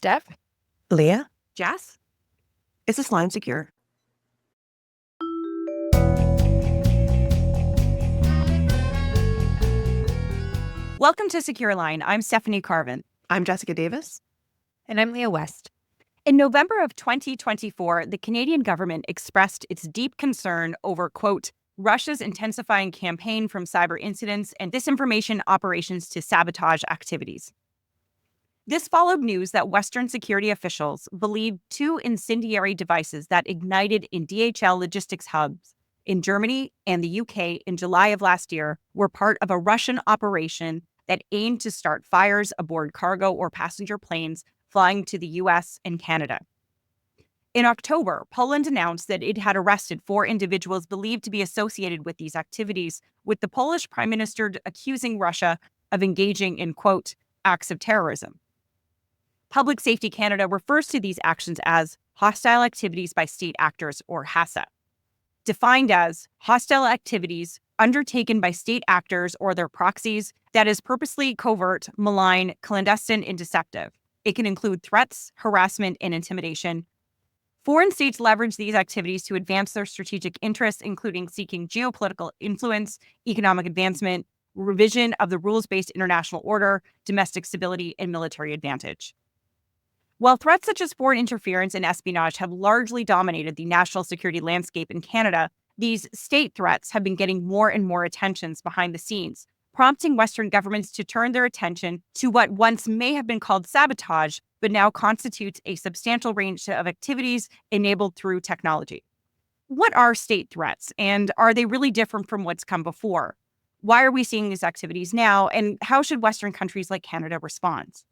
Steph. Leah. Jess. Is this line secure? Welcome to Secure Line. I'm Stephanie Carvin. I'm Jessica Davis. And I'm Leah West. In November of 2024, the Canadian government expressed its deep concern over, quote, Russia's intensifying campaign from cyber incidents and disinformation operations to sabotage activities. This followed news that Western security officials believed two incendiary devices that ignited in DHL logistics hubs in Germany and the UK in July of last year were part of a Russian operation that aimed to start fires aboard cargo or passenger planes flying to the US and Canada. In October, Poland announced that it had arrested 4 individuals believed to be associated with these activities, with the Polish Prime Minister accusing Russia of engaging in, quote, acts of terrorism. Public Safety Canada refers to these actions as hostile activities by state actors, or HASA, defined as hostile activities undertaken by state actors or their proxies that is purposely covert, malign, clandestine, and deceptive. It can include threats, harassment, and intimidation. Foreign states leverage these activities to advance their strategic interests, including seeking geopolitical influence, economic advancement, revision of the rules-based international order, domestic stability, and military advantage. While threats such as foreign interference and espionage have largely dominated the national security landscape in Canada, these state threats have been getting more and more attentions behind the scenes, prompting Western governments to turn their attention to what once may have been called sabotage, but now constitutes a substantial range of activities enabled through technology. What are state threats, and are they really different from what's come before? Why are we seeing these activities now, and how should Western countries like Canada respond?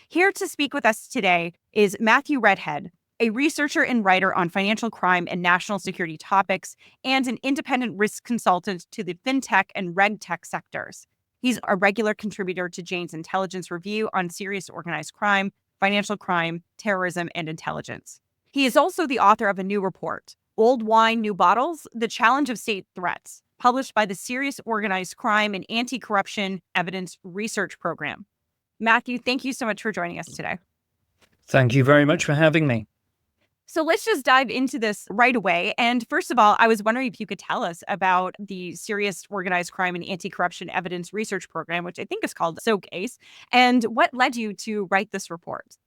Here to speak with us today is Matthew Redhead, a researcher and writer on financial crime and national security topics, and an independent risk consultant to the fintech and regtech sectors. He's a regular contributor to Jane's Intelligence Review on serious organized crime, financial crime, terrorism, and intelligence. He is also the author of a new report, Old Wine, New Bottles: The Challenge of State Threats, published by the Serious Organized Crime and Anti-Corruption Evidence Research Program. Matthew, thank you so much for joining us today. Thank you very much for having me. So let's just dive into this right away. And first of all, I was wondering if you could tell us about the Serious Organized Crime and Anti-Corruption Evidence Research Program, which I think is called SOCACE, and what led you to write this report?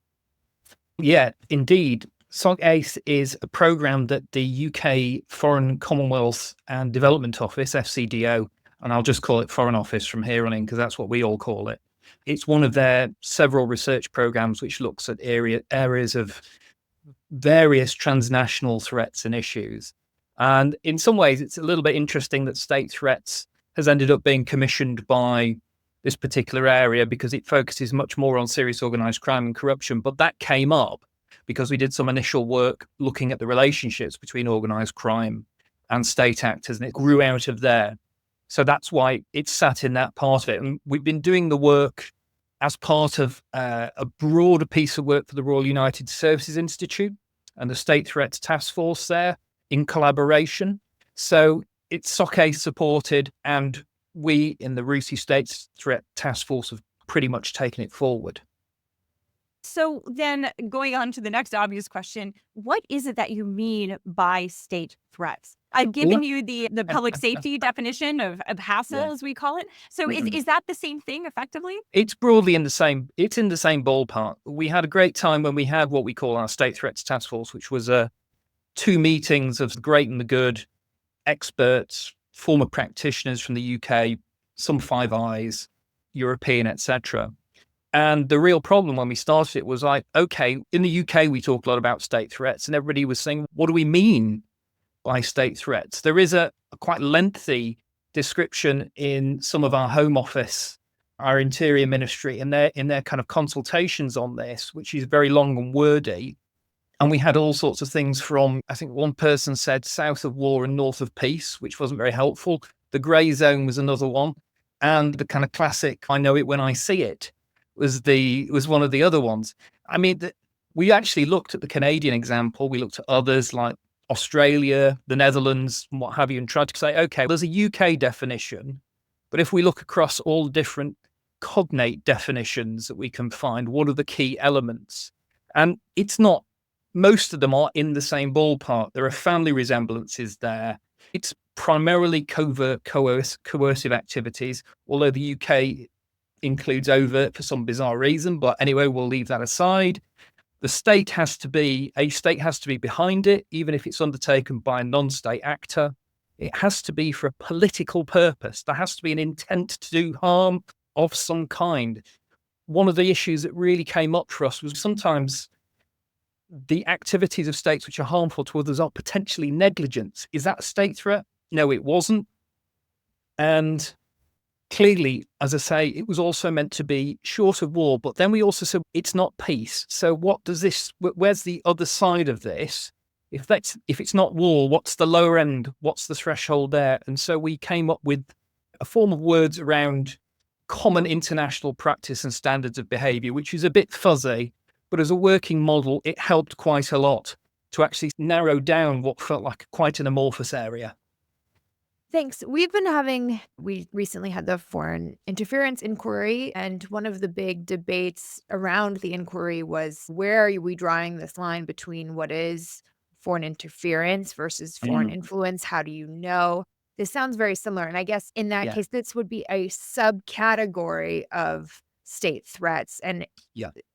Yeah, indeed. SOCACE is a program that the UK Foreign, Commonwealth and Development Office, FCDO, and I'll just call it Foreign Office from here on in because that's what we all call it. It's one of their several research programs which looks at areas of various transnational threats and issues. And in some ways, it's a little bit interesting that state threats has ended up being commissioned by this particular area because it focuses much more on serious organized crime and corruption. But that came up because we did some initial work looking at the relationships between organized crime and state actors, and it grew out of there. So that's why it's sat in that part of it. And we've been doing the work as part of a broader piece of work for the Royal United Services Institute and the State Threats Task Force there in collaboration. So it's SOCACE supported, and we in the RUSI State Threat Task Force have pretty much taken it forward. So then going on to the next obvious question, what is it that you mean by state threats? I've given you the public safety definition of HASA, as we call it. So is that the same thing effectively? It's broadly in the same ballpark. We had a great time when we had what we call our State Threats Task Force, which was 2 meetings of the great and the good, experts, former practitioners from the UK, some Five Eyes, European, etc. And the real problem when we started it was like, okay, in the UK, we talk a lot about state threats, and everybody was saying, what do we mean by state threats? There is a quite lengthy description in some of our Home Office, our Interior Ministry, in their kind of consultations on this, which is very long and wordy. And we had all sorts of things from, I think one person said, south of war and north of peace, which wasn't very helpful. The grey zone was another one. And the kind of classic, I know it when I see it, was one of the other ones. I mean, we actually looked at the Canadian example. We looked at others like Australia, the Netherlands, and what have you, and tried to say, okay, there's a UK definition, but if we look across all the different cognate definitions that we can find. What are the key elements? And it's not, most of them are in the same ballpark. There are family resemblances there. It's primarily covert, coercive activities, although the UK includes overt for some bizarre reason. But anyway, we'll leave that aside. A state has to be behind it, even if it's undertaken by a non-state actor. It has to be for a political purpose. There has to be an intent to do harm of some kind. One of the issues that really came up for us was sometimes the activities of states which are harmful to others are potentially negligent. Is that a state threat? No, it wasn't. And clearly, as I say, it was also meant to be short of war, but then we also said it's not peace. So where's the other side of this? If it's not war, what's the lower end? What's the threshold there? And so we came up with a form of words around common international practice and standards of behavior, which is a bit fuzzy, but as a working model, it helped quite a lot to actually narrow down what felt like quite an amorphous area. Thanks. We recently had the foreign interference inquiry, and one of the big debates around the inquiry was, where are we drawing this line between what is foreign interference versus foreign influence? How do you know? This sounds very similar. And I guess in that case, this would be a subcategory of state threats. And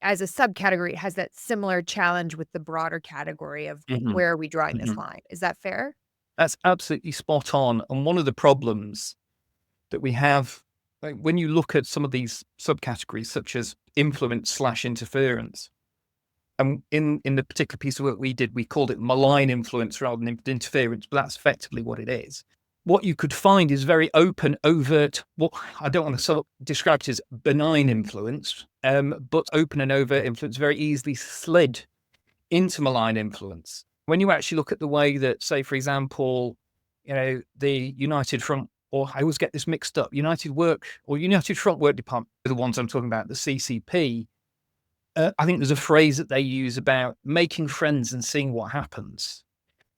as a subcategory, it has that similar challenge with the broader category of where are we drawing this line? Is that fair? That's absolutely spot on. And one of the problems that we have, like, when you look at some of these subcategories, such as influence/interference, and in the particular piece of work we did, we called it malign influence rather than interference, but that's effectively what it is. What you could find is very open, overt, what I don't want to describe it as benign influence, but open and overt influence very easily slid into malign influence. When you actually look at the way that, say, for example, the United Front, or I always get this mixed up, United Front Work Department are the ones I'm talking about, the CCP. I think there's a phrase that they use about making friends and seeing what happens.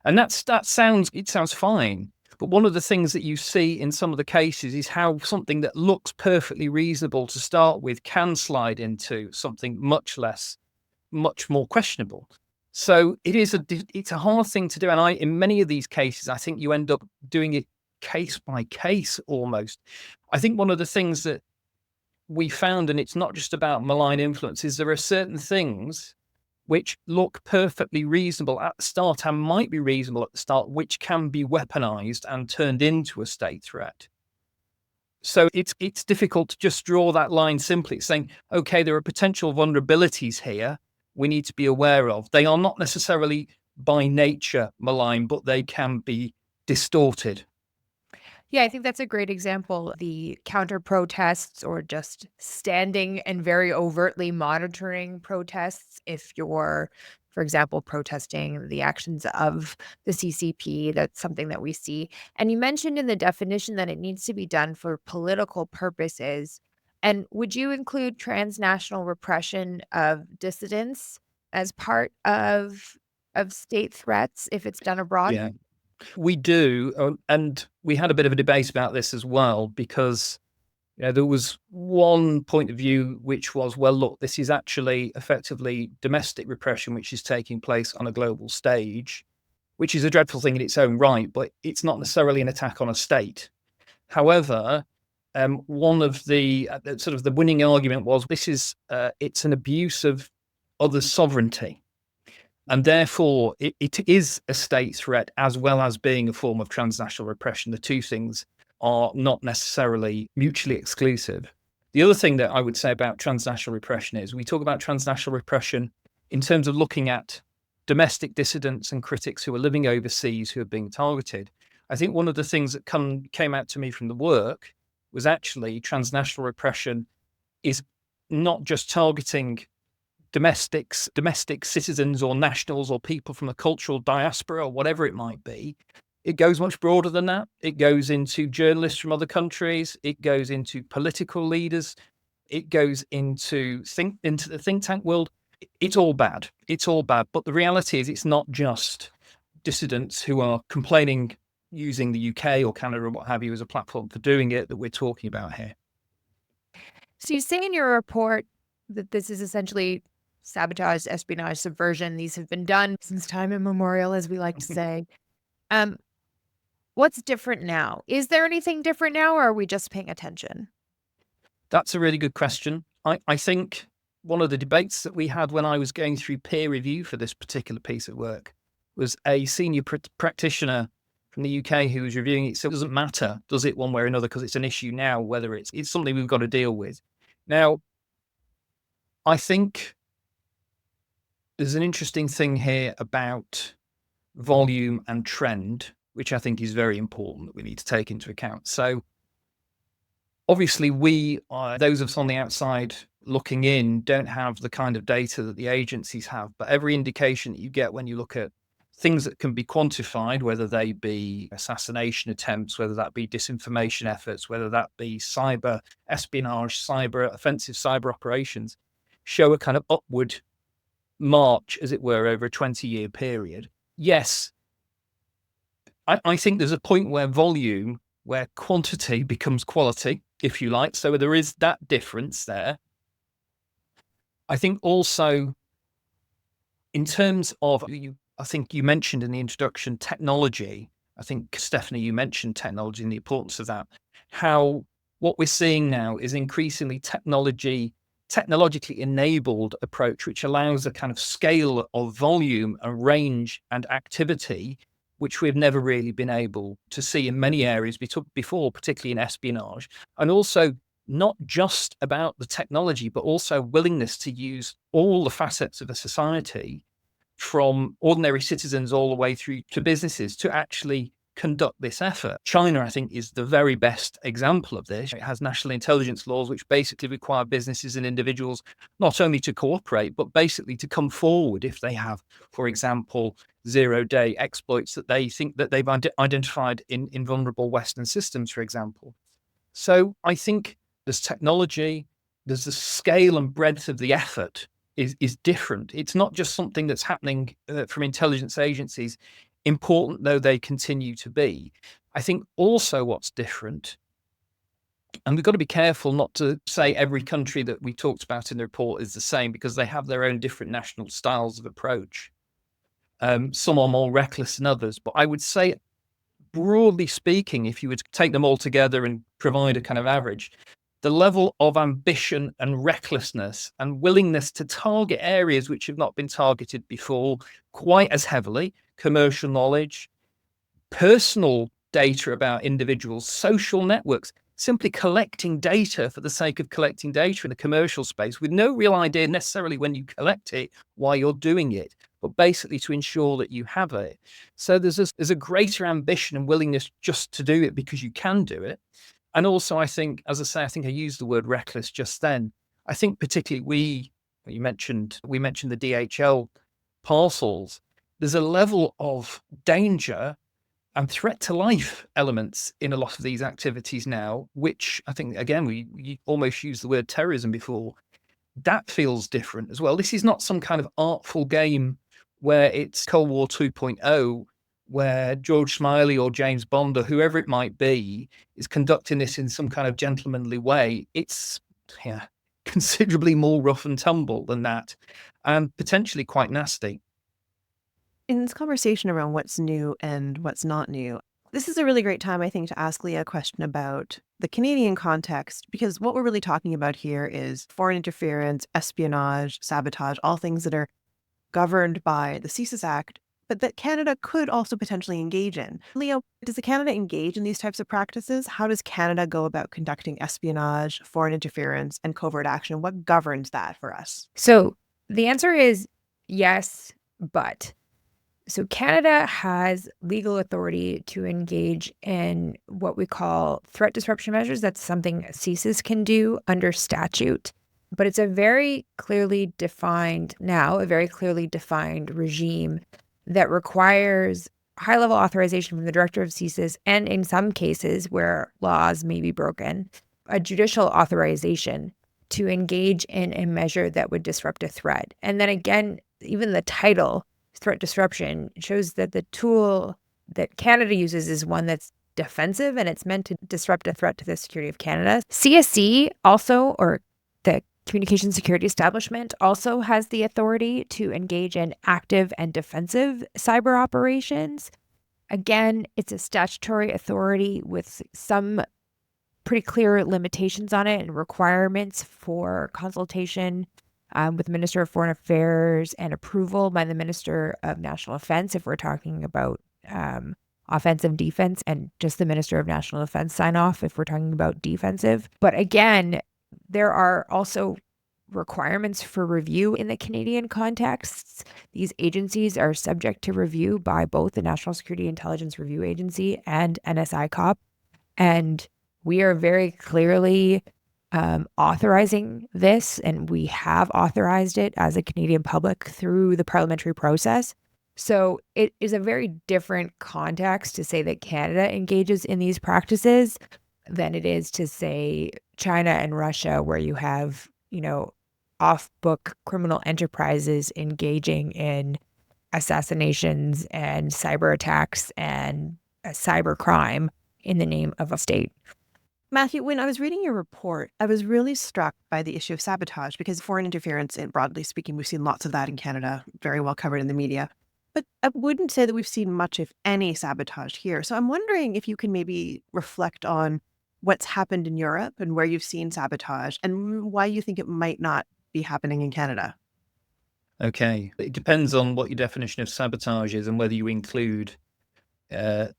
And that sounds fine. But one of the things that you see in some of the cases is how something that looks perfectly reasonable to start with can slide into something much more questionable. So it's a hard thing to do. And in many of these cases, I think you end up doing it case by case almost. I think one of the things that we found, and it's not just about malign influence, is there are certain things which look perfectly reasonable at the start and might be reasonable at the start, which can be weaponized and turned into a state threat. So it's difficult to just draw that line simply. It's saying, okay, there are potential vulnerabilities here we need to be aware of. They are not necessarily by nature malign, but they can be distorted. Yeah, I think that's a great example. The counter protests, or just standing and very overtly monitoring protests. If you're, for example, protesting the actions of the CCP, that's something that we see. And you mentioned in the definition that it needs to be done for political purposes. And would you include transnational repression of dissidents as part of state threats if it's done abroad? Yeah. We do, and we had a bit of a debate about this as well, because there was one point of view which was, well, look, this is actually effectively domestic repression which is taking place on a global stage, which is a dreadful thing in its own right, but it's not necessarily an attack on a state. However, one of the sort of the winning argument was it's an abuse of other sovereignty. And therefore, it is a state threat as well as being a form of transnational repression. The two things are not necessarily mutually exclusive. The other thing that I would say about transnational repression is we talk about transnational repression in terms of looking at domestic dissidents and critics who are living overseas who are being targeted. I think one of the things that came out to me from the work was actually transnational repression is not just targeting domestic citizens or nationals or people from the cultural diaspora or whatever it might be. It goes much broader than that. It goes into journalists from other countries. It goes into political leaders. It goes into the think tank world. It's all bad. It's all bad. But the reality is it's not just dissidents who are complaining using the UK or Canada or what have you as a platform for doing it that we're talking about here. So you say in your report that this is essentially sabotage, espionage, subversion. These have been done since time immemorial, as we like to say. What's different now? Is there anything different now, or are we just paying attention? That's a really good question. I think one of the debates that we had when I was going through peer review for this particular piece of work was a senior practitioner from the UK who was reviewing it. So it doesn't matter, does it, one way or another, because it's an issue now, whether it's something we've got to deal with. Now, I think there's an interesting thing here about volume and trend, which I think is very important that we need to take into account. So obviously those of us on the outside looking in don't have the kind of data that the agencies have, but every indication that you get when you look at things that can be quantified, whether they be assassination attempts, whether that be disinformation efforts, whether that be cyber espionage, offensive cyber operations, show a kind of upward march, as it were, over a 20-year period. Yes, I think there's a point where quantity becomes quality, if you like. So there is that difference there. I think also in terms of, I think you mentioned in the introduction, technology. I think, Stephanie, you mentioned technology and the importance of that. How what we're seeing now is increasingly technologically enabled approach, which allows a kind of scale of volume and range and activity, which we've never really been able to see in many areas before, particularly in espionage. And also not just about the technology, but also willingness to use all the facets of a society, from ordinary citizens all the way through to businesses, to actually conduct this effort. China, I think, is the very best example of this. It has national intelligence laws which basically require businesses and individuals not only to cooperate, but basically to come forward if they have, for example, zero-day exploits that they think that they've identified in vulnerable Western systems, for example. So I think there's technology, there's the scale and breadth of the effort is different. It's not just something that's happening from intelligence agencies, important though they continue to be. I think also what's different, and we've got to be careful not to say every country that we talked about in the report is the same, because they have their own different national styles of approach. Some are more reckless than others, but I would say, broadly speaking, if you would take them all together and provide a kind of average, the level of ambition and recklessness and willingness to target areas which have not been targeted before quite as heavily, commercial knowledge, personal data about individuals, social networks, simply collecting data for the sake of collecting data in a commercial space with no real idea necessarily when you collect it, why you're doing it, but basically to ensure that you have it. So there's a greater ambition and willingness just to do it because you can do it. And also, I think, as I say, I think I used the word reckless just then. I think particularly we mentioned the DHL parcels. There's a level of danger and threat to life elements in a lot of these activities now, which I think, again, we almost used the word terrorism before. That feels different as well. This is not some kind of artful game where it's Cold War 2.0, where George Smiley or James Bond or whoever it might be is conducting this in some kind of gentlemanly way. It's considerably more rough and tumble than that, and potentially quite nasty. In this conversation around what's new and what's not new, this is a really great time, I think, to ask Leah a question about the Canadian context, because what we're really talking about here is foreign interference, espionage, sabotage, all things that are governed by the CSIS Act, but that Canada could also potentially engage in. Leah, does Canada engage in these types of practices? How does Canada go about conducting espionage, foreign interference, and covert action? What governs that for us? So the answer is yes, but. So Canada has legal authority to engage in what we call threat disruption measures. That's something CSIS can do under statute. But it's a very clearly defined regime that requires high-level authorization from the director of CSIS, and in some cases where laws may be broken, a judicial authorization to engage in a measure that would disrupt a threat. And then again, even the title, threat disruption, shows that the tool that Canada uses is one that's defensive, and it's meant to disrupt a threat to the security of Canada. CSE also, or The Communication Security Establishment also has the authority to engage in active and defensive cyber operations. Again, it's a statutory authority with some pretty clear limitations on it and requirements for consultation with the Minister of Foreign Affairs and approval by the Minister of National Defense if we're talking about offensive defense, and just the Minister of National Defense sign off if we're talking about defensive. But again, there are also requirements for review in the Canadian contexts. These agencies are subject to review by both the National Security Intelligence Review Agency and NSICOP. And we are very clearly authorizing this, and we have authorized it as a Canadian public through the parliamentary process. So it is a very different context to say that Canada engages in these practices than it is to say China and Russia, where you have, off-book criminal enterprises engaging in assassinations and cyber attacks and cyber crime in the name of a state. Matthew, when I was reading your report, I was really struck by the issue of sabotage because foreign interference, and broadly speaking, we've seen lots of that in Canada, very well covered in the media. But I wouldn't say that we've seen much, if any, sabotage here. So I'm wondering if you can maybe reflect on what's happened in Europe and where you've seen sabotage and why you think it might not be happening in Canada. Okay. It depends on what your definition of sabotage is and whether you include, if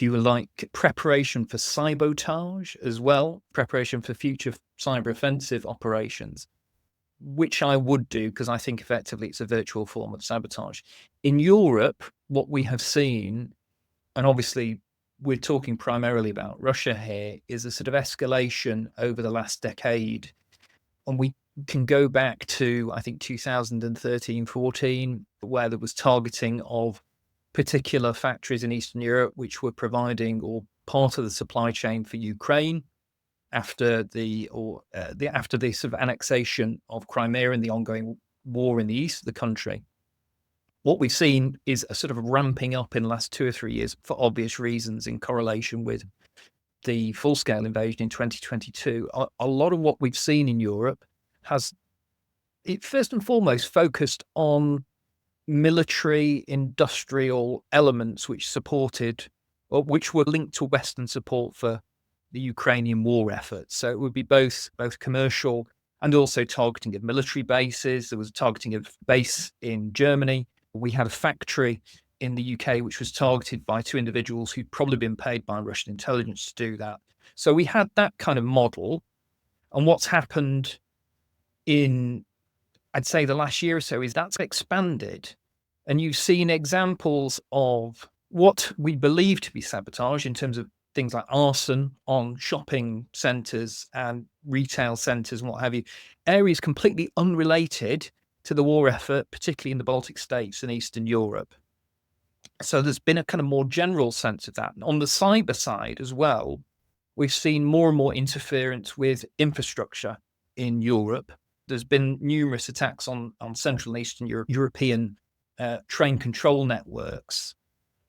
you like, preparation for sabotage as well, preparation for future cyber offensive operations, which I would do because I think effectively it's a virtual form of sabotage. In Europe, what we have seen, and obviously we're talking primarily about Russia here, is a sort of escalation over the last decade. And we can go back to, I think, 2013, 14, where there was targeting of particular factories in Eastern Europe, which were providing or part of the supply chain for Ukraine after the sort of annexation of Crimea and the ongoing war in the east of the country. What we've seen is a sort of ramping up in the last 2 or 3 years for obvious reasons in correlation with the full-scale invasion in 2022. A lot of what we've seen in Europe has, it first and foremost, focused on military industrial elements which supported, or which were linked to Western support for the Ukrainian war effort. So it would be both commercial and also targeting of military bases. There was targeting of base in Germany. We had a factory in the UK which was targeted by 2 individuals who'd probably been paid by Russian intelligence to do that. So we had that kind of model. And what's happened in, I'd say, the last year or so is that's expanded. And you've seen examples of what we believe to be sabotage in terms of things like arson on shopping centres and retail centres and what have you, areas completely unrelated to the war effort, particularly in the Baltic states and Eastern Europe. So there's been a kind of more general sense of that. And on the cyber side as well, we've seen more and more interference with infrastructure in Europe. There's been numerous attacks on Central and Eastern European train control networks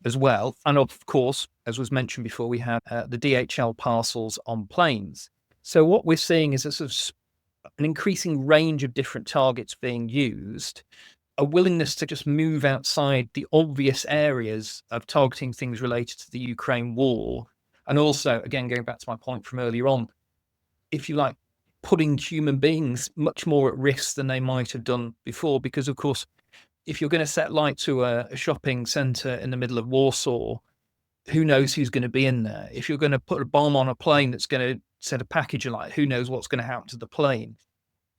as well. And of course, as was mentioned before, we had the DHL parcels on planes. So what we're seeing is a sort of an increasing range of different targets being used, a willingness to just move outside the obvious areas of targeting things related to the Ukraine war. And also, again, going back to my point from earlier on, if you like, putting human beings much more at risk than they might have done before. Because, of course, if you're going to set light to a shopping centre in the middle of Warsaw, who knows who's going to be in there? If you're going to put a bomb on a plane that's going to set a package alight, who knows what's going to happen to the plane,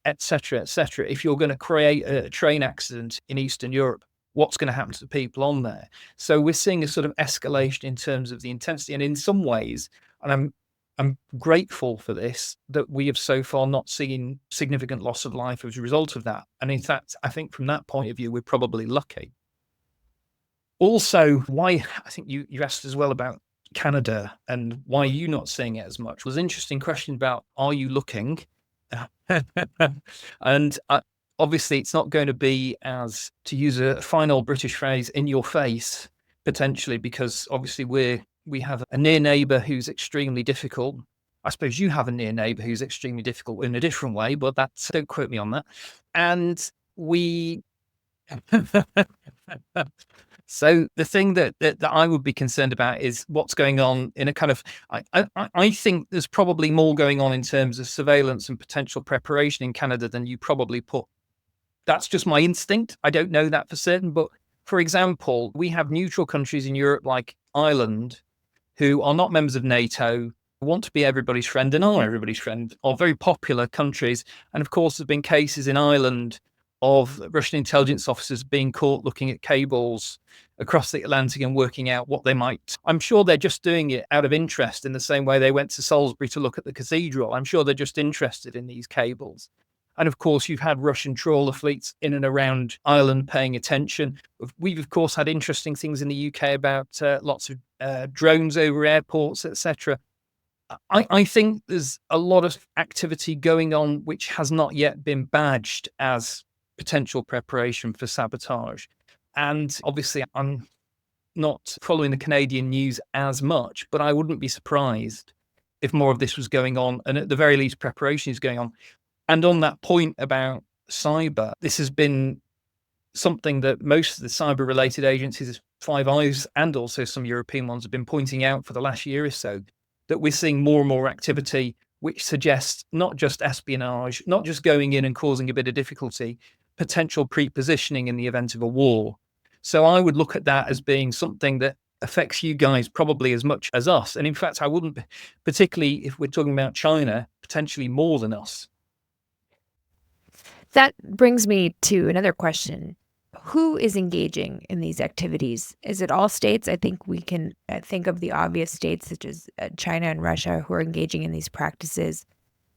et cetera, et cetera. If you're going to create a train accident in Eastern Europe, what's going to happen to the people on there? So we're seeing a sort of escalation in terms of the intensity. And in some ways, and I'm grateful for this, that we have so far not seen significant loss of life as a result of that. And in fact, I think from that point of view, we're probably lucky. Also, why, I think you asked as well about Canada and why are you not seeing it as much? It was an interesting question about, are you looking? And obviously, it's not going to be, as, to use a fine old British phrase, in your face, potentially, because obviously we have a near neighbour who's extremely difficult. I suppose you have a near neighbor who's extremely difficult in a different way, but that's, don't quote me on that. And we, so the thing that I would be concerned about is what's going on in a kind of, I think there's probably more going on in terms of surveillance and potential preparation in Canada than you probably put. That's just my instinct. I don't know that for certain. But for example, we have neutral countries in Europe like Ireland who are not members of NATO, want to be everybody's friend and are everybody's friend, are very popular countries. And of course, there's been cases in Ireland of Russian intelligence officers being caught looking at cables across the Atlantic and working out what they might. I'm sure they're just doing it out of interest in the same way they went to Salisbury to look at the cathedral. I'm sure they're just interested in these cables. And of course, you've had Russian trawler fleets in and around Ireland paying attention. We've, of course, had interesting things in the UK about lots of drones over airports, etc. I think there's a lot of activity going on which has not yet been badged as potential preparation for sabotage. And obviously, I'm not following the Canadian news as much, but I wouldn't be surprised if more of this was going on. And at the very least, preparation is going on. And on that point about cyber, this has been something that most of the cyber related agencies, Five Eyes and also some European ones, have been pointing out for the last year or so, that we're seeing more and more activity which suggests not just espionage, not just going in and causing a bit of difficulty, potential pre-positioning in the event of a war. So I would look at that as being something that affects you guys probably as much as us. And in fact, I wouldn't, particularly if we're talking about China, potentially more than us. That brings me to another question. Who is engaging in these activities? Is it all states? I think we can think of the obvious states such as China and Russia who are engaging in these practices.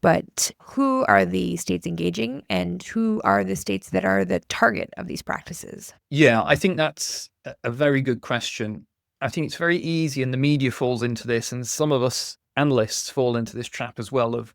But who are the states engaging and who are the states that are the target of these practices? Yeah, I think that's a very good question. I think it's very easy, and the media falls into this, and some of us analysts fall into this trap as well, of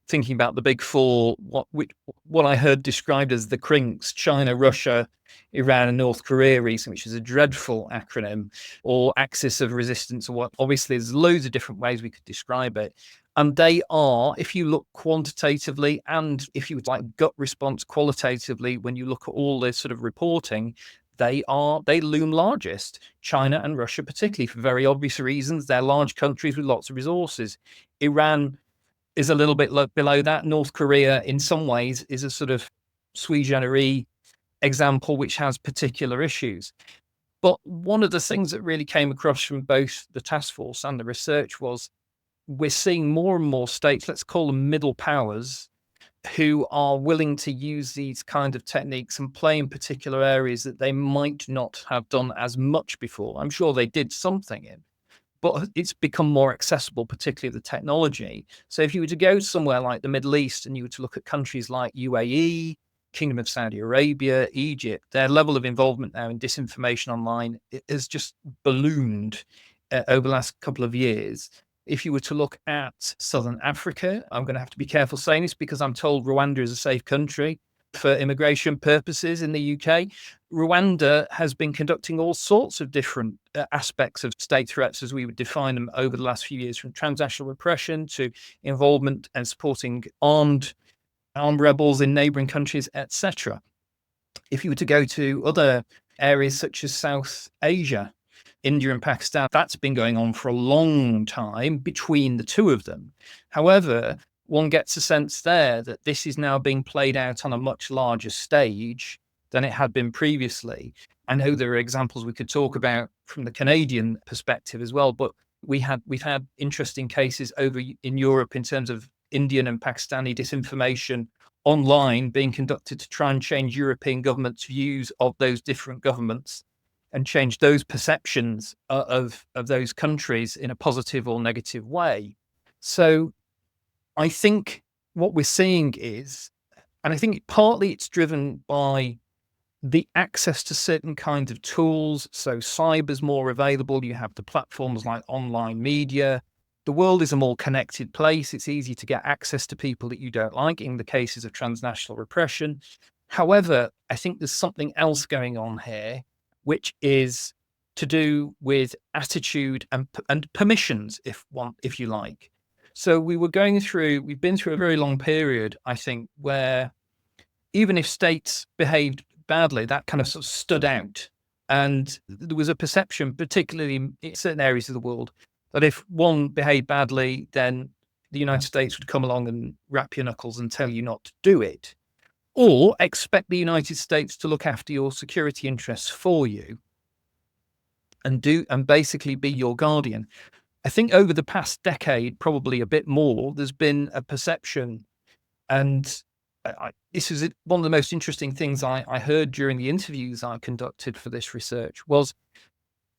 thinking about the big four, what I heard described as the CRINCs: China, Russia, Iran, and North Korea recently, which is a dreadful acronym, or axis of resistance, or what. Obviously, there's loads of different ways we could describe it. And they are, if you look quantitatively, and if you would like gut response qualitatively, when you look at all this sort of reporting, they loom largest. China and Russia, particularly for very obvious reasons. They're large countries with lots of resources. Iran is a little bit below that. North Korea, in some ways, is a sort of sui generis example which has particular issues. But one of the things that really came across from both the task force and the research was we're seeing more and more states, let's call them middle powers, who are willing to use these kind of techniques and play in particular areas that they might not have done as much before. I'm sure they did something in, but it's become more accessible, particularly the technology. So if you were to go somewhere like the Middle East and you were to look at countries like UAE, Kingdom of Saudi Arabia, Egypt, their level of involvement now in disinformation online has just ballooned over the last couple of years. If you were to look at Southern Africa, I'm going to have to be careful saying this because I'm told Rwanda is a safe country for immigration purposes in the UK. Rwanda has been conducting all sorts of different aspects of state threats as we would define them over the last few years, from transnational repression to involvement and supporting armed rebels in neighboring countries, etc. If you were to go to other areas such as South Asia, India and Pakistan, that's been going on for a long time between the two of them. However, one gets a sense there that this is now being played out on a much larger stage than it had been previously. I know there are examples we could talk about from the Canadian perspective as well, but we've had interesting cases over in Europe in terms of Indian and Pakistani disinformation online being conducted to try and change European governments' views of those different governments and change those perceptions of those countries in a positive or negative way. So I think what we're seeing is, and I think partly it's driven by the access to certain kinds of tools. So cyber's more available. You have the platforms like online media. The world is a more connected place. It's easy to get access to people that you don't like in the cases of transnational repression. However, I think there's something else going on here, which is to do with attitude and permissions, if you like. So we've been through a very long period, I think, where even if states behaved badly, that kind of sort of stood out. And there was a perception, particularly in certain areas of the world, that if one behaved badly, then the United States would come along and wrap your knuckles and tell you not to do it, or expect the United States to look after your security interests for you and basically be your guardian. I think over the past decade, probably a bit more, there's been a perception, and this is one of the most interesting things I heard during the interviews I conducted for this research, was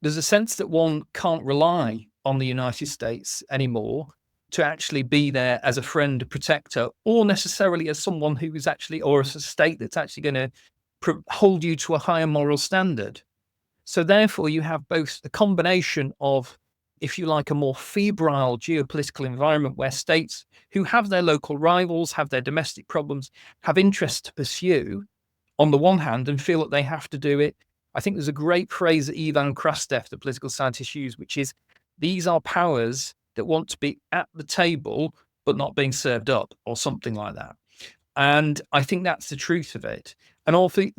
there's a sense that one can't rely on the United States anymore to actually be there as a friend, a protector, or necessarily as someone who is actually, or as a state that's actually going to hold you to a higher moral standard. So therefore, you have both a combination of, if you like, a more febrile geopolitical environment where states who have their local rivals, have their domestic problems, have interests to pursue on the one hand and feel that they have to do it. I think there's a great phrase that Ivan Krastev, the political scientist, used, which is, these are powers that want to be at the table but not being served up, or something like that. And I think that's the truth of it. And I think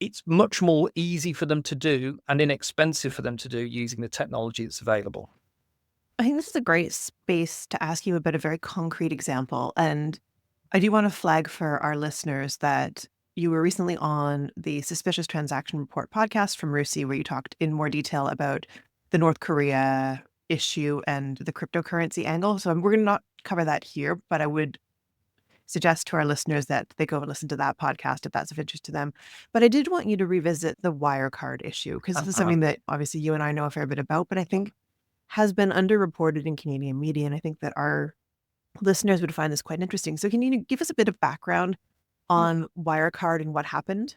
it's much more easy for them to do and inexpensive for them to do using the technology that's available. I think this is a great space to ask you about a very concrete example. And I do want to flag for our listeners that you were recently on the Suspicious Transaction Report podcast from RUSI, where you talked in more detail about the North Korea issue and the cryptocurrency angle. So we're going to not cover that here, but I would suggest to our listeners that they go and listen to that podcast if that's of interest to them. But I did want you to revisit the Wirecard issue, because this is something that obviously you and I know a fair bit about, but I think has been underreported in Canadian media. And I think that our listeners would find this quite interesting. So can you give us a bit of background on Wirecard and what happened?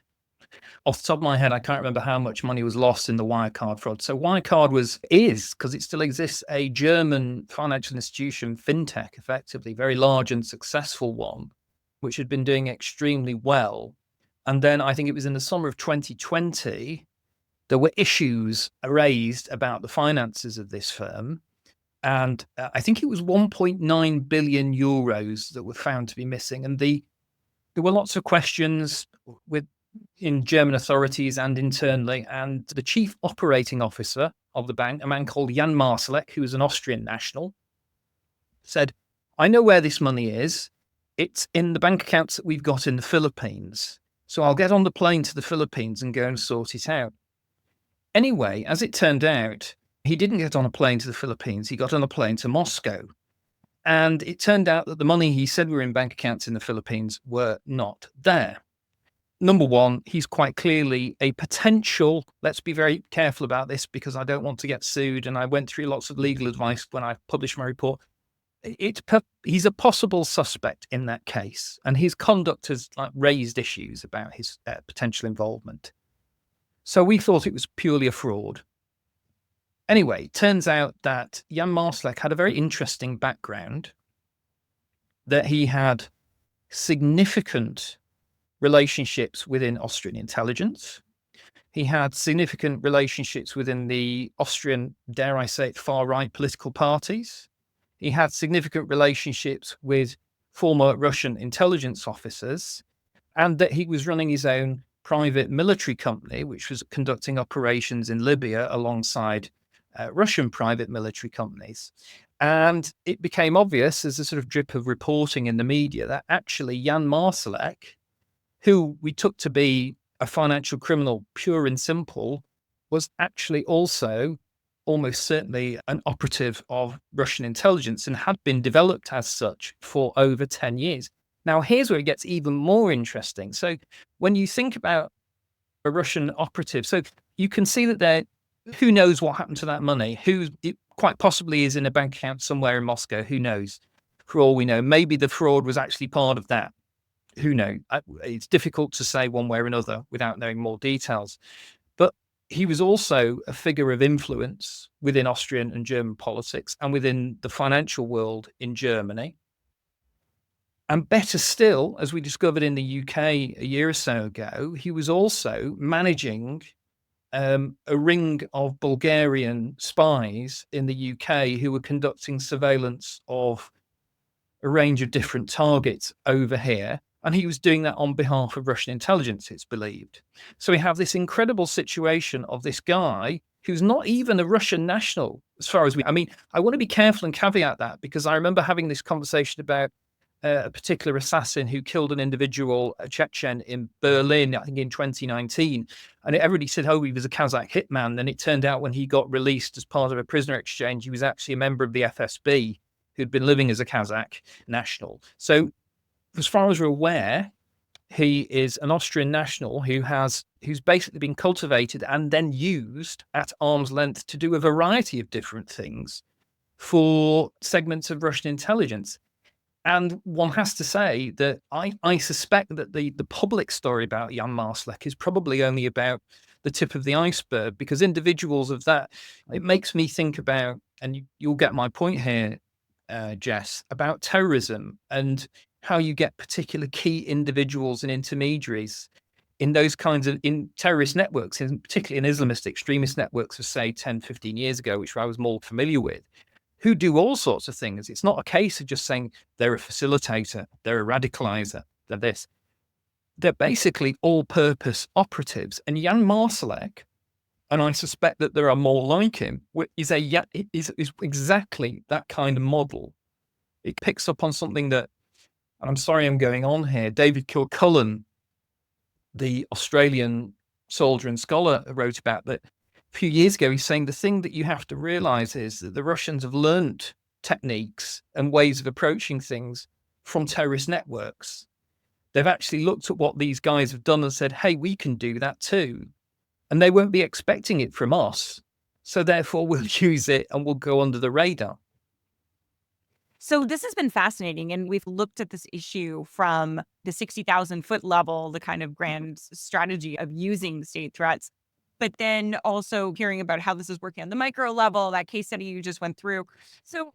Off the top of my head, I can't remember how much money was lost in the Wirecard fraud. So Wirecard is, because it still exists, a German financial institution, fintech, effectively, very large and successful one, which had been doing extremely well. And then I think it was in the summer of 2020, there were issues raised about the finances of this firm. And I think it was 1.9 billion euros that were found to be missing. And there were lots of questions in German authorities and internally. And the chief operating officer of the bank, a man called Jan Marsalek, who was an Austrian national, said, I know where this money is. It's in the bank accounts that we've got in the Philippines. So I'll get on the plane to the Philippines and go and sort it out. Anyway, as it turned out, he didn't get on a plane to the Philippines. He got on a plane to Moscow. And it turned out that the money he said were in bank accounts in the Philippines were not there. Number one, he's quite clearly a potential, let's be very careful about this because I don't want to get sued. And I went through lots of legal advice when I published my report. He's a possible suspect in that case. And his conduct has raised issues about his potential involvement. So we thought it was purely a fraud. Anyway, turns out that Jan Marsalek had a very interesting background, that he had significant relationships within Austrian intelligence. He had significant relationships within the Austrian, dare I say it, far-right political parties. He had significant relationships with former Russian intelligence officers, and that he was running his own private military company, which was conducting operations in Libya alongside Russian private military companies. And it became obvious as a sort of drip of reporting in the media that actually Jan Marsalek, who we took to be a financial criminal, pure and simple, was actually also almost certainly an operative of Russian intelligence and had been developed as such for over 10 years. Now, here's where it gets even more interesting. So when you think about a Russian operative, so you can see that who knows what happened to that money? It quite possibly is in a bank account somewhere in Moscow. Who knows? For all we know, maybe the fraud was actually part of that. Who knows? It's difficult to say one way or another without knowing more details. But he was also a figure of influence within Austrian and German politics and within the financial world in Germany. And better still, as we discovered in the UK a year or so ago, he was also managing a ring of Bulgarian spies in the UK who were conducting surveillance of a range of different targets over here. And he was doing that on behalf of Russian intelligence, it's believed. So we have this incredible situation of this guy who's not even a Russian national, as far as I mean, I want to be careful and caveat that, because I remember having this conversation about a particular assassin who killed an individual, a Chechen, in Berlin, I think in 2019. And everybody said, oh, he was a Kazakh hitman. Then it turned out when he got released as part of a prisoner exchange, he was actually a member of the FSB who'd been living as a Kazakh national. So as far as we're aware, he is an Austrian national who's basically been cultivated and then used at arm's length to do a variety of different things for segments of Russian intelligence. And one has to say that I suspect that the public story about Jan Marsalek is probably only about the tip of the iceberg, because individuals of that, it makes me think about, and you'll get my point here, Jess, about terrorism and how you get particular key individuals and intermediaries in those kinds of in terrorist networks, and particularly in Islamist extremist networks of, say, 10, 15 years ago, which I was more familiar with, who do all sorts of things. It's not a case of just saying they're a facilitator, they're a radicalizer, they're this. They're basically all-purpose operatives. And Jan Marsalek, and I suspect that there are more like him, is exactly that kind of model. It picks up on something that, and I'm sorry I'm going on here, David Kilcullen, the Australian soldier and scholar, wrote about that a few years ago. He's saying the thing that you have to realize is that the Russians have learnt techniques and ways of approaching things from terrorist networks. They've actually looked at what these guys have done and said, hey, we can do that too. And they won't be expecting it from us. So therefore we'll use it and we'll go under the radar. So this has been fascinating, and we've looked at this issue from the 60,000 foot level, the kind of grand strategy of using state threats, but then also hearing about how this is working on the micro level, that case study you just went through. So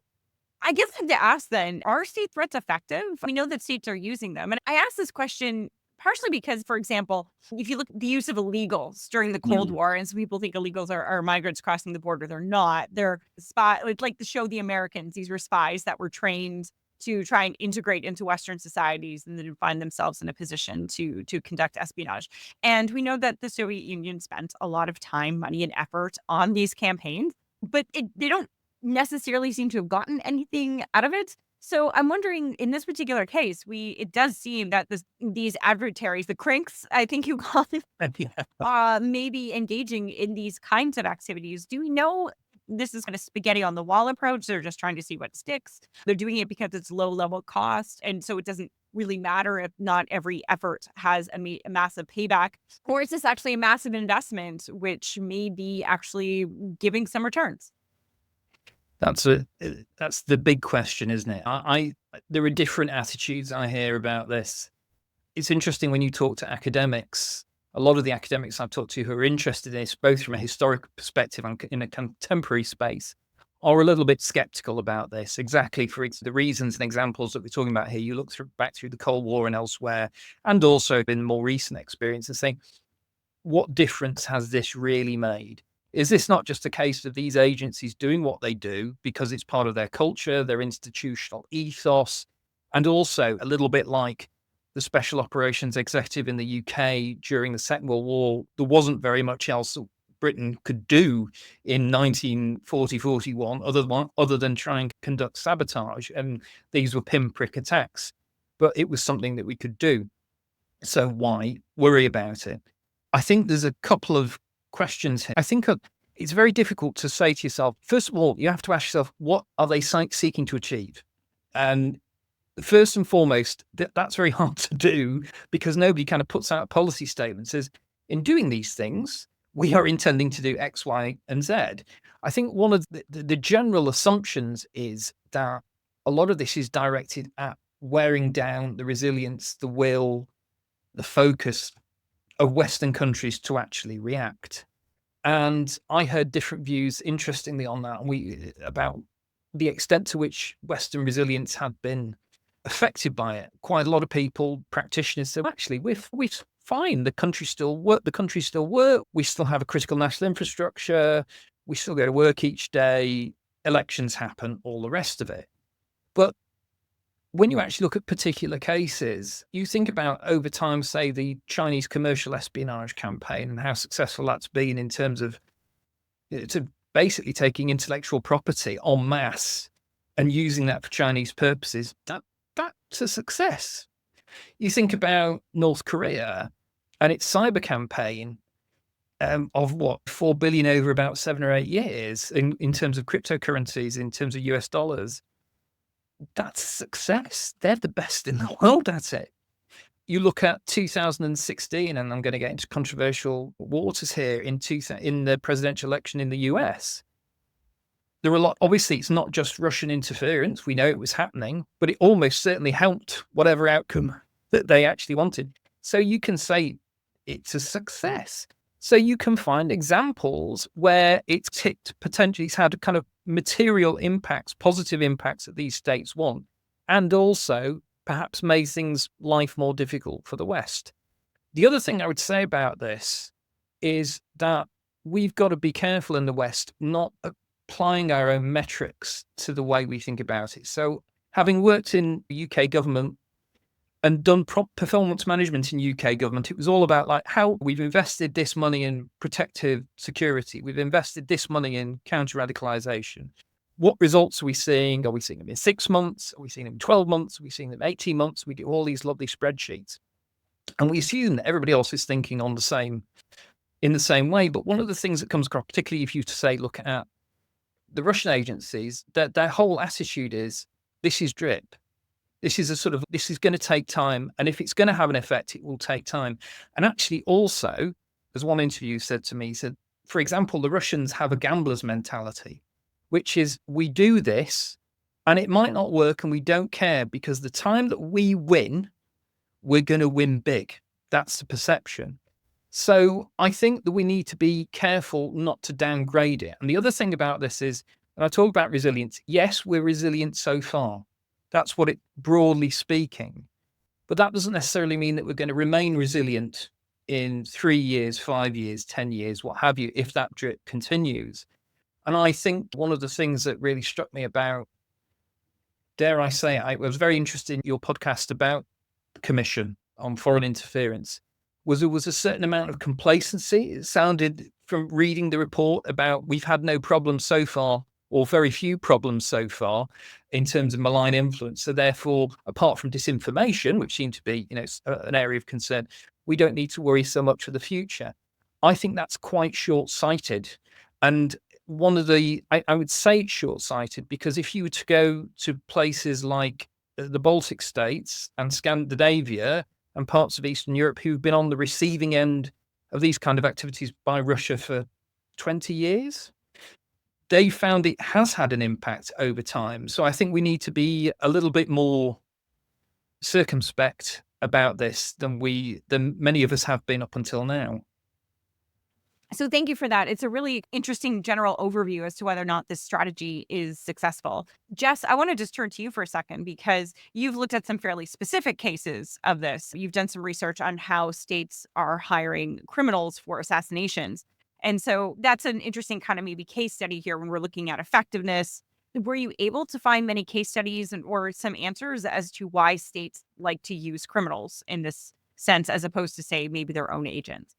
I guess I have to ask then, are state threats effective? We know that states are using them. And I ask this question partially because, for example, if you look at the use of illegals during the Cold War, and some people think illegals are migrants crossing the border. They're not. They're spy. It's like the show The Americans. These were spies that were trained to try and integrate into Western societies and then find themselves in a position to conduct espionage. And we know that the Soviet Union spent a lot of time, money, and effort on these campaigns, but they don't necessarily seem to have gotten anything out of it. So I'm wondering, in this particular case, it does seem that these adversaries, the cranks, I think you call them, maybe engaging in these kinds of activities. Do we know this is kind of spaghetti on the wall approach? They're just trying to see what sticks. They're doing it because it's low level cost, and so it doesn't really matter if not every effort has a massive payback, or is this actually a massive investment which may be actually giving some returns? That's the big question, isn't it? There are different attitudes I hear about this. It's interesting when you talk to academics. A lot of the academics I've talked to who are interested in this, both from a historical perspective and in a contemporary space, are a little bit skeptical about this, exactly for the reasons and examples that we're talking about here. You look back through the Cold War and elsewhere, and also in more recent experience, and saying, what difference has this really made? Is this not just a case of these agencies doing what they do because it's part of their culture, their institutional ethos, and also a little bit like the Special Operations Executive in the UK during the Second World War? There wasn't very much else that Britain could do in 1940-41 other than try and conduct sabotage, and these were pinprick attacks. But it was something that we could do. So why worry about it? I think there's a couple of questions here. I think it's very difficult to say to yourself, first of all, you have to ask yourself, what are they seeking to achieve? And first and foremost, that's very hard to do because nobody kind of puts out a policy statement and says, in doing these things, we are intending to do X, Y, and Z. I think one of the general assumptions is that a lot of this is directed at wearing down the resilience, the will, the focus of Western countries to actually react. And I heard different views, interestingly, on that, about the extent to which Western resilience had been affected by it. Quite a lot of people, practitioners, said, actually, we're fine. The country still work. We still have a critical national infrastructure. We still go to work each day. Elections happen, all the rest of it. But when you actually look at particular cases, you think about over time, say, the Chinese commercial espionage campaign and how successful that's been in terms of to basically taking intellectual property en masse and using that for Chinese purposes. That's a success. You think about North Korea and its cyber campaign of what, 4 billion over about 7 or 8 years in terms of cryptocurrencies, in terms of US dollars. That's success. They're the best in the world at it. You look at 2016, and I'm going to get into controversial waters here, in the presidential election in the US. There were a lot, obviously, it's not just Russian interference. We know it was happening, but it almost certainly helped whatever outcome that they actually wanted. So you can say it's a success. So you can find examples where it's ticked, potentially it's had kind of material impacts, positive impacts that these states want, and also perhaps made things life more difficult for the West. The other thing I would say about this is that we've got to be careful in the West not applying our own metrics to the way we think about it. So having worked in the UK government and done performance management in UK government, it was all about like how we've invested this money in protective security. We've invested this money in counter-radicalization. What results are we seeing? Are we seeing them in 6 months? Are we seeing them in 12 months? Are we seeing them in 18 months? We do all these lovely spreadsheets. And we assume that everybody else is thinking in the same way. But one of the things that comes across, particularly if you say, look at the Russian agencies, that their whole attitude is, this is drip. This is going to take time. And if it's going to have an effect, it will take time. And actually also, as one interview said to me, he said, for example, the Russians have a gambler's mentality, which is we do this and it might not work and we don't care because the time that we win, we're going to win big. That's the perception. So I think that we need to be careful not to downgrade it. And the other thing about this is, when I talk about resilience, yes, we're resilient so far. That's what it, broadly speaking. But that doesn't necessarily mean that we're going to remain resilient in 3 years, 5 years, 10 years, what have you, if that drip continues. And I think one of the things that really struck me about, dare I say, I was very interested in your podcast about the Commission on Foreign Interference, was there was a certain amount of complacency. It sounded from reading the report about we've had no problems so far, or very few problems so far in terms of malign influence. So therefore, apart from disinformation, which seemed to be, an area of concern, we don't need to worry so much for the future. I think that's quite short-sighted. And I would say it's short-sighted because if you were to go to places like the Baltic states and Scandinavia and parts of Eastern Europe who've been on the receiving end of these kind of activities by Russia for 20 years, they found it has had an impact over time. So I think we need to be a little bit more circumspect about this than many of us have been up until now. So thank you for that. It's a really interesting general overview as to whether or not this strategy is successful. Jess, I want to just turn to you for a second because you've looked at some fairly specific cases of this. You've done some research on how states are hiring criminals for assassinations. And so that's an interesting kind of maybe case study here when we're looking at effectiveness. Were you able to find many case studies or some answers as to why states like to use criminals in this sense, as opposed to, say, maybe their own agents?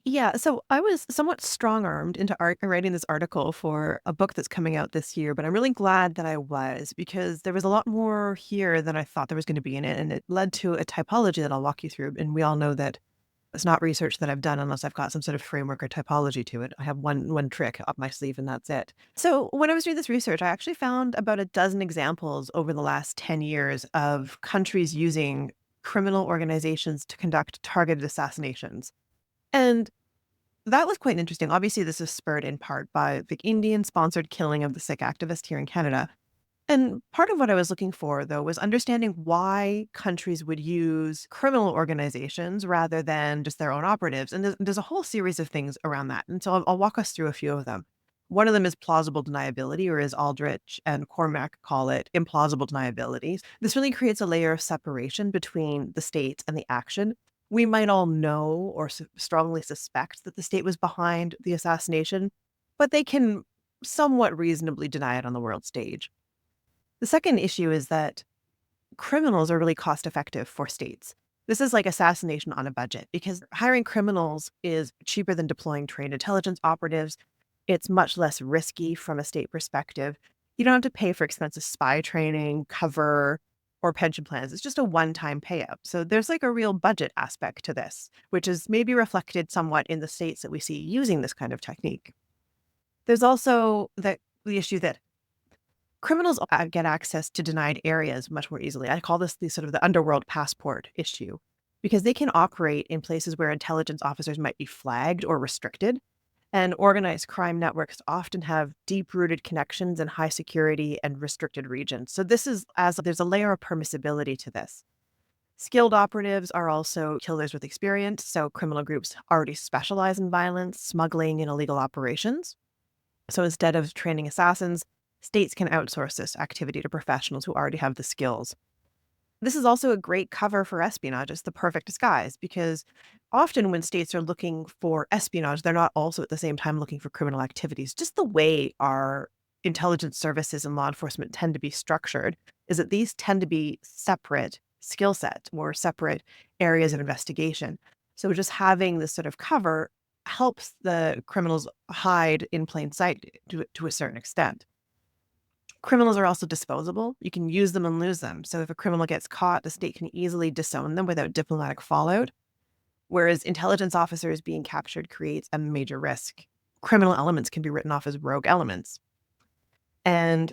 Yeah, so I was somewhat strong-armed into writing this article for a book that's coming out this year, but I'm really glad that I was because there was a lot more here than I thought there was going to be in it, and it led to a typology that I'll walk you through. And we all know that it's not research that I've done unless I've got some sort of framework or typology to it. I have one trick up my sleeve, and that's it. So when I was doing this research, I actually found about a dozen examples over the last 10 years of countries using criminal organizations to conduct targeted assassinations. And that was quite interesting. Obviously, this is spurred in part by the Indian-sponsored killing of the Sikh activist here in Canada. And part of what I was looking for, though, was understanding why countries would use criminal organizations rather than just their own operatives. And there's a whole series of things around that. And so I'll walk us through a few of them. One of them is plausible deniability, or as Aldrich and Cormack call it, implausible deniability. This really creates a layer of separation between the state and the action. We might all know or strongly suspect that the state was behind the assassination, but they can somewhat reasonably deny it on the world stage. The second issue is that criminals are really cost effective for states. This is like assassination on a budget because hiring criminals is cheaper than deploying trained intelligence operatives. It's much less risky from a state perspective. You don't have to pay for expensive spy training, cover, or pension plans. It's just a one-time payout. So there's like a real budget aspect to this, which is maybe reflected somewhat in the states that we see using this kind of technique. There's also the issue that criminals get access to denied areas much more easily. I call this the sort of the underworld passport issue because they can operate in places where intelligence officers might be flagged or restricted. And organized crime networks often have deep-rooted connections in high security and restricted regions. So this is there's a layer of permissibility to this. Skilled operatives are also killers with experience. So criminal groups already specialize in violence, smuggling, and illegal operations. So instead of training assassins, states can outsource this activity to professionals who already have the skills. This is also a great cover for espionage. It's the perfect disguise because often when states are looking for espionage, they're not also at the same time looking for criminal activities. Just the way our intelligence services and law enforcement tend to be structured is that these tend to be separate skill sets or separate areas of investigation. So just having this sort of cover helps the criminals hide in plain sight to a certain extent. Criminals are also disposable. You can use them and lose them. So if a criminal gets caught, the state can easily disown them without diplomatic fallout. Whereas intelligence officers being captured creates a major risk. Criminal elements can be written off as rogue elements. And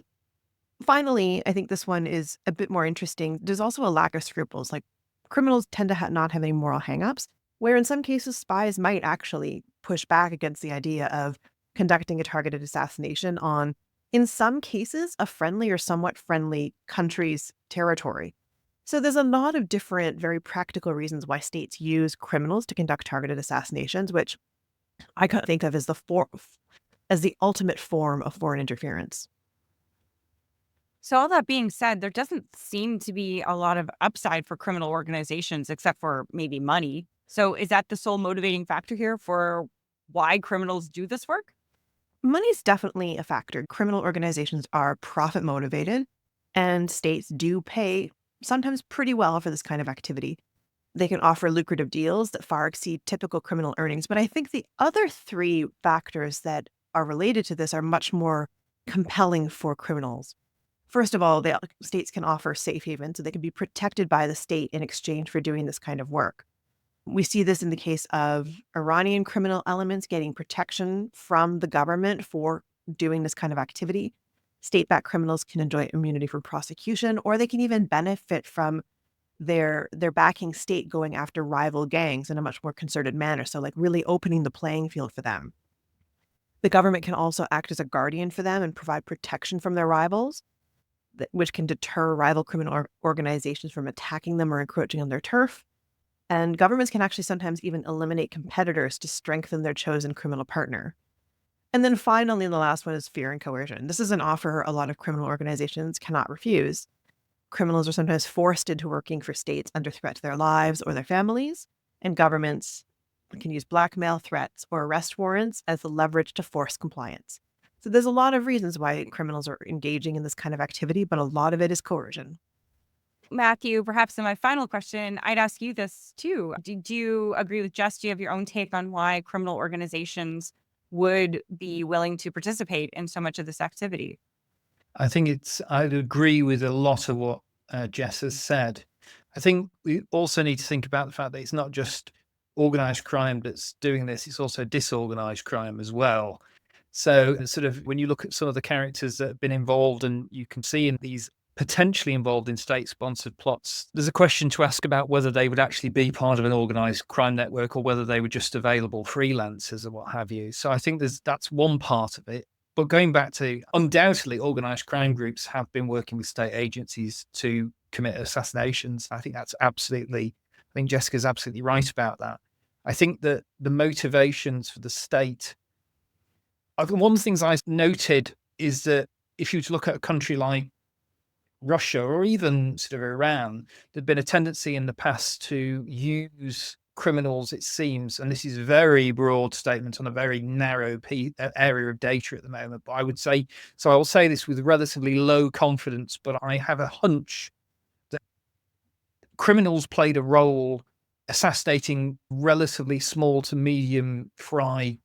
finally, I think this one is a bit more interesting. There's also a lack of scruples. Like criminals tend to not have any moral hangups, where in some cases, spies might actually push back against the idea of conducting a targeted assassination on, in some cases, a friendly or somewhat friendly country's territory. So there's a lot of different, very practical reasons why states use criminals to conduct targeted assassinations, which I kind of think of as the ultimate form of foreign interference. So, all that being said, there doesn't seem to be a lot of upside for criminal organizations except for maybe money. So, is that the sole motivating factor here for why criminals do this work? Money's definitely a factor. Criminal organizations are profit motivated, and states do pay sometimes pretty well for this kind of activity. They can offer lucrative deals that far exceed typical criminal earnings. But I think the other three factors that are related to this are much more compelling for criminals. First of all, the states can offer safe haven, so they can be protected by the state in exchange for doing this kind of work. We see this in the case of Iranian criminal elements getting protection from the government for doing this kind of activity. State-backed criminals can enjoy immunity from prosecution, or they can even benefit from their backing state going after rival gangs in a much more concerted manner. So like really opening the playing field for them. The government can also act as a guardian for them and provide protection from their rivals, which can deter rival criminal organizations from attacking them or encroaching on their turf. And governments can actually sometimes even eliminate competitors to strengthen their chosen criminal partner. And then finally, the last one is fear and coercion. This is an offer a lot of criminal organizations cannot refuse. Criminals are sometimes forced into working for states under threat to their lives or their families, and governments can use blackmail, threats, or arrest warrants as the leverage to force compliance. So there's a lot of reasons why criminals are engaging in this kind of activity, but a lot of it is coercion. Matthew, perhaps in my final question, I'd ask you this too. Do you agree with Jess? Do you have your own take on why criminal organizations would be willing to participate in so much of this activity? I think I'd agree with a lot of what Jess has said. I think we also need to think about the fact that it's not just organized crime that's doing this, it's also disorganized crime as well. So sort of when you look at some of the characters that have been involved, and you can see in these potentially involved in state-sponsored plots, there's a question to ask about whether they would actually be part of an organized crime network or whether they were just available freelancers or what have you. So I think that's one part of it. But going back to, undoubtedly, organized crime groups have been working with state agencies to commit assassinations. I think Jessica's absolutely right about that. I think that the motivations for the state, one of the things I noted is that if you were to look at a country like Russia or even sort of Iran, there'd been a tendency in the past to use criminals, it seems, and this is a very broad statement on a very narrow area of data at the moment, but I will say this with relatively low confidence, but I have a hunch that criminals played a role assassinating relatively small to medium fry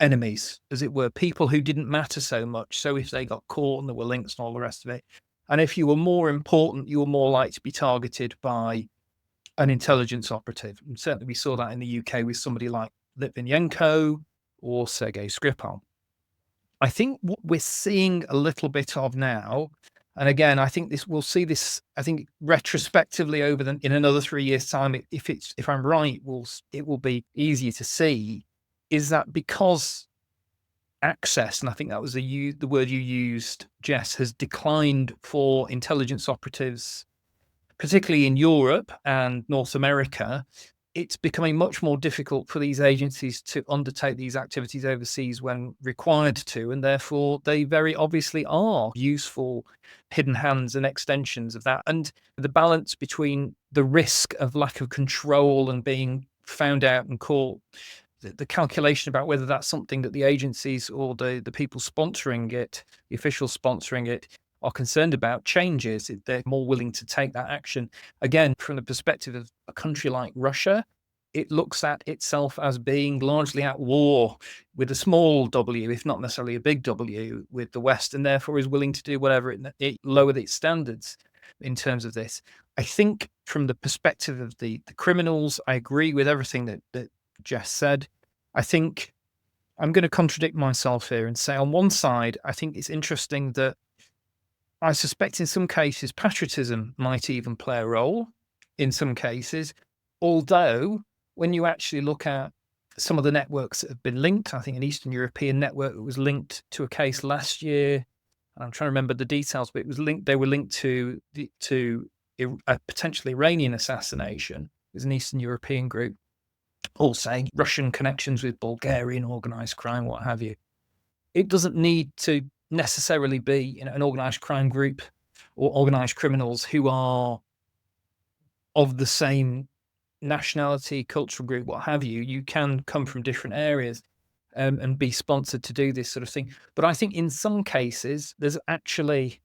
enemies, as it were, people who didn't matter so much. So if they got caught and there were links and all the rest of it, and if you were more important, you were more likely to be targeted by an intelligence operative. And certainly we saw that in the UK with somebody like Litvinenko or Sergei Skripal. I think what we're seeing a little bit of now, and again, I think we'll see this, I think retrospectively in another 3 years' time, if I'm right, it will be easier to see, is that because access, and I think that was the word you used, Jess, has declined for intelligence operatives, particularly in Europe and North America, it's becoming much more difficult for these agencies to undertake these activities overseas when required to, and therefore they very obviously are useful hidden hands and extensions of that. And the balance between the risk of lack of control and being found out and caught, the calculation about whether that's something that the agencies or the people sponsoring it, the officials sponsoring it, are concerned about changes. They're more willing to take that action. Again, from the perspective of a country like Russia, it looks at itself as being largely at war with a small W, if not necessarily a big W, with the West, and therefore is willing to do whatever it lower its standards in terms of this. I think from the perspective of the criminals, I agree with everything that Jess said. I think I'm going to contradict myself here and say, on one side, I think it's interesting that I suspect in some cases patriotism might even play a role in some cases, although when you actually look at some of the networks that have been linked, I think an Eastern European network that was linked to a case last year, I'm trying to remember the details, but they were linked to a potential Iranian assassination. It was an Eastern European group, all saying Russian connections with Bulgarian organized crime, what have you. It doesn't need to necessarily be an organized crime group or organized criminals who are of the same nationality, cultural group, what have you. You can come from different areas and be sponsored to do this sort of thing. But I think in some cases, there's actually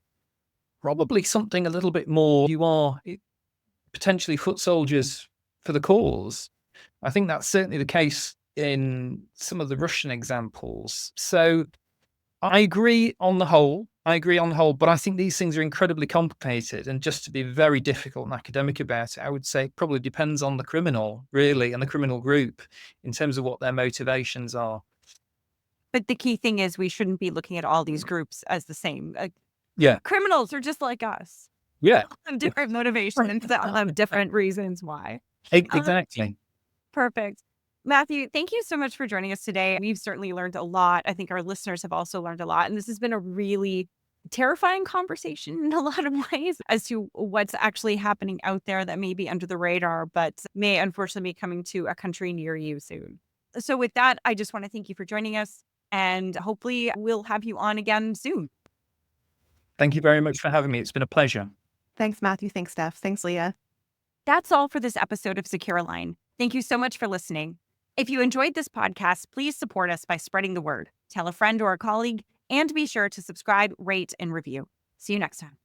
probably something a little bit more. You are potentially foot soldiers for the cause. I think that's certainly the case in some of the Russian examples. So I agree on the whole, but I think these things are incredibly complicated, and just to be very difficult and academic about it, I would say it probably depends on the criminal, really, and the criminal group in terms of what their motivations are. But the key thing is we shouldn't be looking at all these groups as the same. Yeah. Criminals are just like us. Yeah. Have different motivations, have different reasons why. Exactly. Perfect. Matthew, thank you so much for joining us today. We've certainly learned a lot. I think our listeners have also learned a lot. And this has been a really terrifying conversation in a lot of ways as to what's actually happening out there that may be under the radar, but may unfortunately be coming to a country near you soon. So with that, I just want to thank you for joining us, and hopefully we'll have you on again soon. Thank you very much for having me. It's been a pleasure. Thanks, Matthew. Thanks, Steph. Thanks, Leah. That's all for this episode of Secure Line. Thank you so much for listening. If you enjoyed this podcast, please support us by spreading the word. Tell a friend or a colleague, and be sure to subscribe, rate, and review. See you next time.